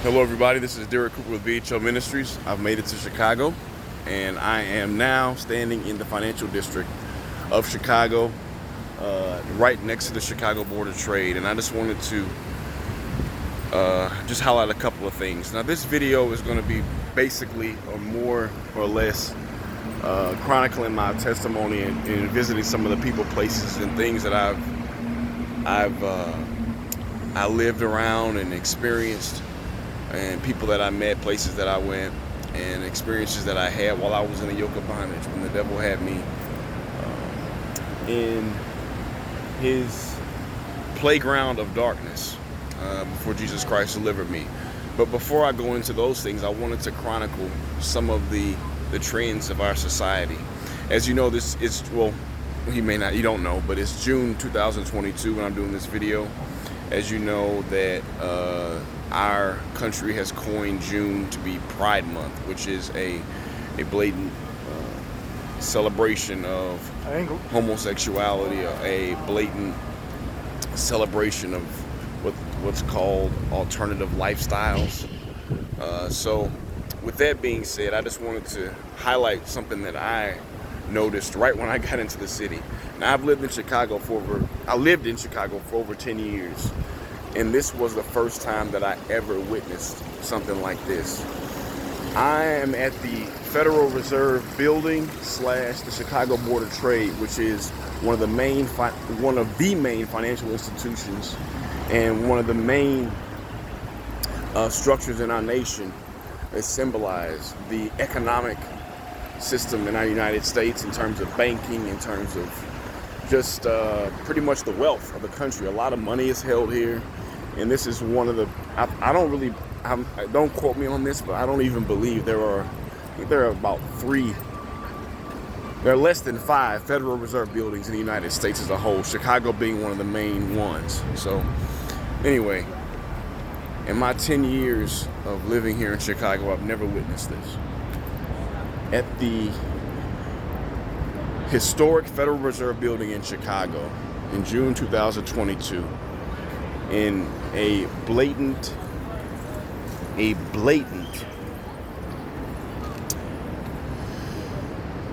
Hello everybody, this is Derek Cooper with BHL Ministries. I've made it to Chicago and I am now standing in the financial district of Chicago, right next to the Chicago Board of Trade, and I just wanted to just highlight a couple of things. Now this video is going to be basically or more or less chronicling my testimony and visiting some of the people, places, and things that I lived around and experienced, and people that I met, places that I went, and experiences that I had while I was in the yoke of bondage, when the devil had me in his playground of darkness before Jesus Christ delivered me. But before I go into those things, I wanted to chronicle some of the trends of our society. As you know, this is, well, you don't know, but it's June 2022 when I'm doing this video. As you know, that our country has coined June to be Pride Month, which is a blatant celebration of homosexuality, a blatant celebration of what's called alternative lifestyles. So with that being said, I just wanted to highlight something that I noticed right when I got into the city. Now, I've lived in Chicago for over 10 years, and this was the first time that I ever witnessed something like this. I am at the Federal Reserve Building / the Chicago Board of Trade, which is one of the main financial institutions and one of the main structures in our nation that symbolize the economic system in our United States, in terms of banking, in terms of just pretty much the wealth of the country. A lot of money is held here, and this is one of the, don't quote me on this, but I don't even believe there are less than 5 Federal Reserve buildings in the United States as a whole, Chicago being one of the main ones. So anyway, in my 10 years of living here in Chicago, I've never witnessed this. At the historic Federal Reserve Building in Chicago in June 2022, in a blatant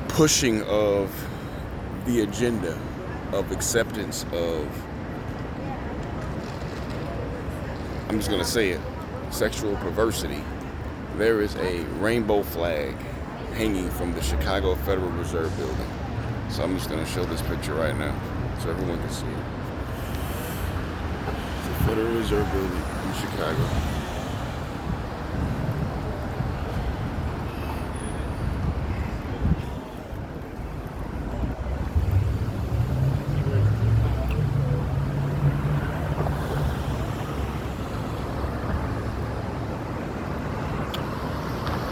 pushing of the agenda of acceptance of, I'm just gonna say it, sexual perversity, there is a rainbow flag hanging from the Chicago Federal Reserve Building. So I'm just going to show this picture right now so everyone can see it. It's the Federal Reserve Building in Chicago.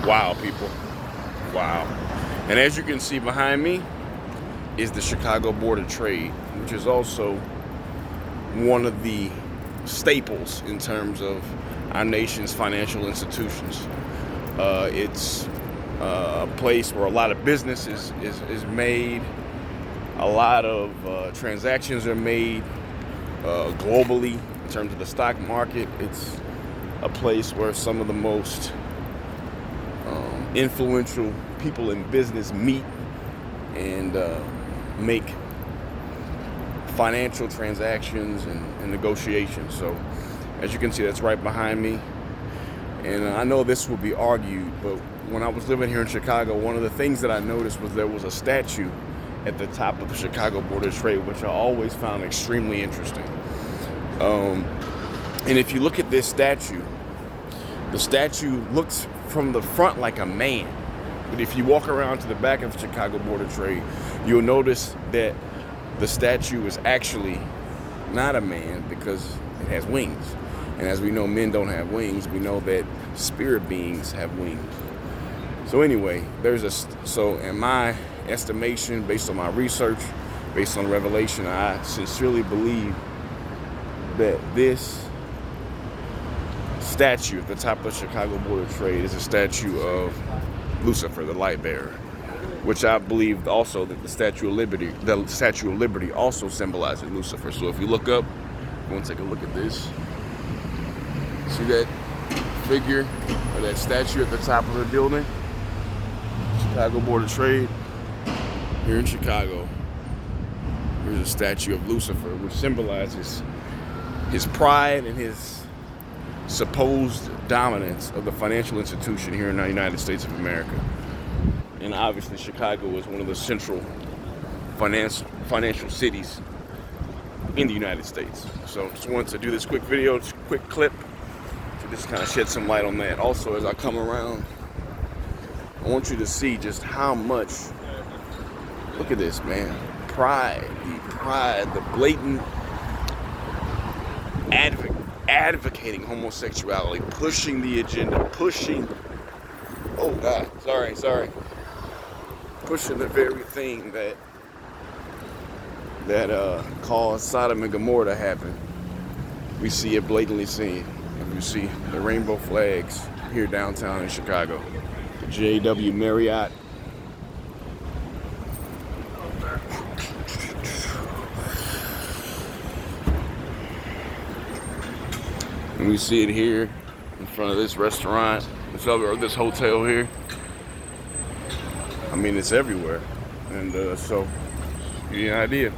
Wow, people. Wow. And as you can see behind me is the Chicago Board of Trade, which is also one of the staples in terms of our nation's financial institutions. It's a place where a lot of business is made, a lot of transactions are made globally in terms of the stock market. It's a place where some of the most influential people in business meet and make financial transactions and negotiations. So as you can see, that's right behind me. And I know this will be argued, but when I was living here in Chicago, one of the things that I noticed was there was a statue at the top of the Chicago Board of Trade, which I always found extremely interesting. And if you look at this statue, the statue looks from the front like a man. But if you walk around to the back of the Chicago Board of Trade, you'll notice that the statue is actually not a man because it has wings. And as we know, men don't have wings. We know that spirit beings have wings. So anyway, so in my estimation, based on my research, based on revelation, I sincerely believe that this statue at the top of the Chicago Board of Trade is a statue of Lucifer, the light bearer, which I believe also that the Statue of Liberty also symbolizes Lucifer. So if you look up, go and take a look at this. See that figure or that statue at the top of the building. Chicago Board of Trade here in Chicago. Here's a statue of Lucifer, which symbolizes his pride and his supposed dominance of the financial institution here in the United States of America. And obviously Chicago is one of the central financial cities in the United States. So just wanted to do this quick video, just a quick clip to just kind of shed some light on that. Also, as I come around, I want you to see just how much, look at this, man, pride, the blatant advocating homosexuality, pushing the agenda, oh God, sorry, pushing the very thing that caused Sodom and Gomorrah to happen. We see it blatantly seen. And we see the rainbow flags here downtown in Chicago. The JW Marriott. And we see it here in front of this restaurant, this hotel here. I mean, it's everywhere. And so, give you an idea.